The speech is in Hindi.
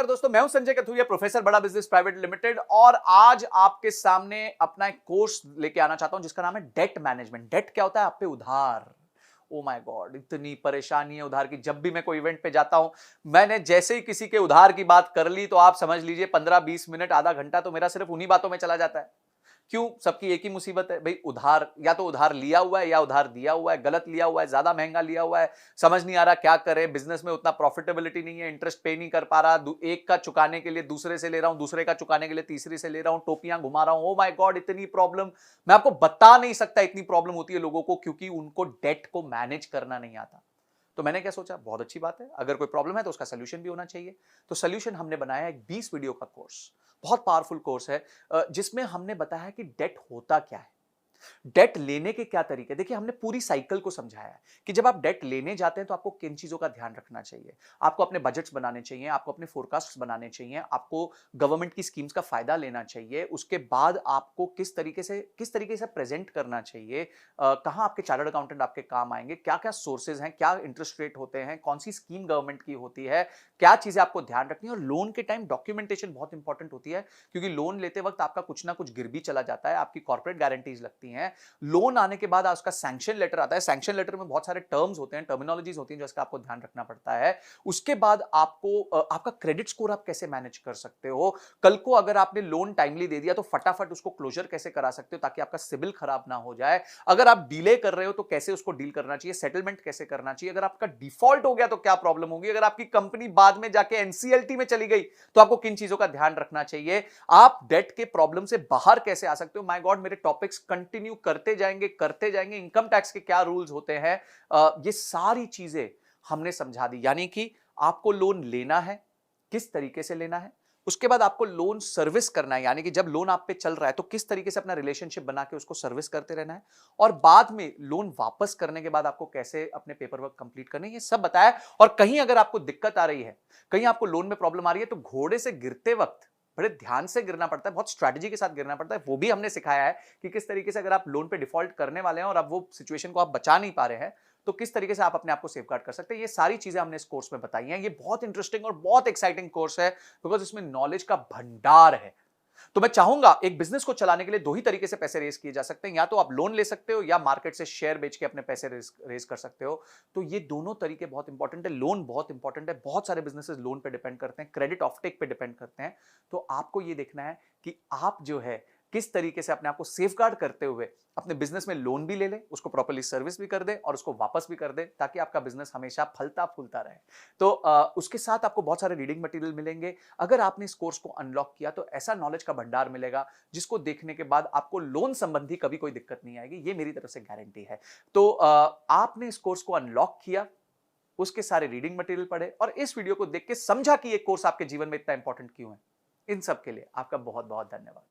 नमस्कार दोस्तों, मैं हूं संजय कथुरिया, प्रोफेसर बड़ा बिजनेस प्राइवेट लिमिटेड। और आज आपके सामने अपना एक कोर्स लेके आना चाहता हूं जिसका नाम है डेट मैनेजमेंट। डेट क्या होता है? आप पे उधार। ओ माय गॉड, इतनी परेशानी है उधार की। जब भी मैं कोई इवेंट पे जाता हूं, मैंने जैसे ही किसी के उधार की बात कर ली तो आप समझ लीजिए 15-20 मिनट, आधा घंटा तो मेरा सिर्फ उन्हीं बातों में चला जाता है। क्यों? सबकी एक ही मुसीबत है भाई, उधार। या तो उधार लिया हुआ है या उधार दिया हुआ है, गलत लिया हुआ है, ज्यादा महंगा लिया हुआ है, समझ नहीं आ रहा क्या करे। बिजनेस में उतना प्रॉफिटेबिलिटी नहीं है, इंटरेस्ट पे नहीं कर पा रहा, एक का चुकाने के लिए दूसरे से ले रहा हूं, दूसरे का चुकाने के लिए तीसरे से ले रहा हूं, टोपियां घुमा रहा हूं। ओ माय गॉड, इतनी प्रॉब्लम मैं आपको बता नहीं सकता। इतनी प्रॉब्लम होती है लोगों को क्योंकि उनको डेट को मैनेज करना नहीं आता। तो मैंने क्या सोचा, बहुत अच्छी बात है, अगर कोई प्रॉब्लम है तो उसका सोल्यूशन भी होना चाहिए। तो सोल्यूशन हमने बनाया एक 20 वीडियो का कोर्स। बहुत पावरफुल कोर्स है, जिसमें हमने बताया कि डेट होता क्या है, डेट लेने के क्या तरीके। देखिए, हमने पूरी साइकिल को समझाया है कि जब आप डेट लेने जाते हैं तो आपको किन चीजों का ध्यान रखना चाहिए। आपको अपने बजट्स बनाने चाहिए, आपको अपने फोरकास्ट्स बनाने चाहिए, आपको गवर्नमेंट की स्कीम्स का फायदा लेना चाहिए। उसके बाद आपको किस तरीके से प्रेजेंट करना चाहिए, कहां आपके चार्टर्ड अकाउंटेंट आपके काम आएंगे, क्या क्या सोर्सेज हैं, क्या इंटरेस्ट रेट होते हैं, कौन सी स्कीम गवर्नमेंट की होती है, क्या चीजें आपको ध्यान रखनी है। और लोन के टाइम डॉक्यूमेंटेशन बहुत इंपॉर्टेंट होती है, क्योंकि लोन लेते वक्त आपका कुछ ना कुछ गिर भी चला जाता है, आपकी कॉर्पोरेट गारंटीज लगती हैं। लोन आने के बाद उसका सैंक्शन लेटर आता है। सैंक्शन लेटर में बहुत सारे टर्म्स होते हैं, टर्मिनोलॉजीज होती हैं, जिसका आपको ध्यान रखना पड़ता है। उसके बाद आपको आपका क्रेडिट स्कोर आप कैसे मैनेज कर सकते हो। कल को अगर आपने लोन टाइमली दे दिया तो फटाफट उसको क्लोजर कैसे करा सकते हो ताकि आपका सिबिल खराब ना हो जाए। अगर आप डिले कर रहे हो तो कैसे उसको डील करना चाहिए, सेटलमेंट कैसे करना चाहिए। अगर आपका डिफॉल्ट हो गया तो क्या प्रॉब्लम होगी, अगर आपकी कंपनी बाद में जाके एनसीएलटी में चली गई तो आपको किन चीजों का ध्यान रखना चाहिए, आप डेट के प्रॉब्लम से बाहर कैसे आ सकते हो। माय गॉड, मेरे टॉपिक्स कंटिन्यू करते जाएंगे। इनकम टैक्स के क्या रूल्स होते हैं, ये सारी चीजें हमने समझा दी। यानी कि आपको लोन लेना है, किस तरीके से लेना है, उसके बाद आपको लोन सर्विस करना है, यानी कि जब लोन आप पे चल रहा है तो किस तरीके से अपना रिलेशनशिप बना के उसको सर्विस करते रहना है, और बाद में लोन वापस करने के बाद आपको कैसे अपने पेपर वर्क कंप्लीट करने है, ये सब बताया। और कहीं अगर आपको दिक्कत आ रही है, कहीं आपको लोन में प्रॉब्लम आ रही है, तो घोड़े से गिरते वक्त बड़े ध्यान से गिरना पड़ता है, बहुत स्ट्रैटेजी के साथ गिरना पड़ता है। वो भी हमने सिखाया है कि किस तरीके से अगर आप लोन पे डिफॉल्ट करने वाले हैं और अब वो सिचुएशन को आप बचा नहीं पा रहे हैं, तो किस तरीके से आप अपने आप को सेफगार्ड कर सकते हैं। ये सारी चीजें हमने इस कोर्स में बताई हैं। ये बहुत इंटरेस्टिंग और बहुत एक्साइटिंग कोर्स है, बिकॉज इसमें नॉलेज का भंडार है। तो मैं चाहूंगा, एक बिजनेस को चलाने के लिए दो ही तरीके से पैसे रेज किए जा सकते हैं, या तो आप लोन ले सकते हो या मार्केट से शेयर बेच के अपने पैसे रेज कर सकते हो। तो ये दोनों तरीके बहुत इंपॉर्टेंट है। लोन बहुत इंपॉर्टेंट है, बहुत सारे बिजनेसेस लोन पे डिपेंड करते हैं, क्रेडिट ऑफटेक पे डिपेंड करते हैं। तो आपको ये देखना है कि आप जो है किस तरीके से अपने आप को सेफगार्ड करते हुए अपने बिजनेस में लोन भी ले ले, उसको प्रॉपर्ली सर्विस भी कर दे और उसको वापस भी कर दे, ताकि आपका बिजनेस हमेशा फलता फूलता रहे। तो उसके साथ आपको बहुत सारे रीडिंग मटेरियल मिलेंगे। अगर आपने इस कोर्स को अनलॉक किया तो ऐसा नॉलेज का भंडार मिलेगा जिसको देखने के बाद आपको लोन संबंधी कभी कोई दिक्कत नहीं आएगी, ये मेरी तरफ से गारंटी है। तो आपने इस कोर्स को अनलॉक किया, उसके सारे रीडिंग मटेरियल पढ़े और इस वीडियो को देख के समझा कि ये कोर्स आपके जीवन में इतना इंपॉर्टेंट क्यों है। इन सब के लिए आपका बहुत बहुत धन्यवाद।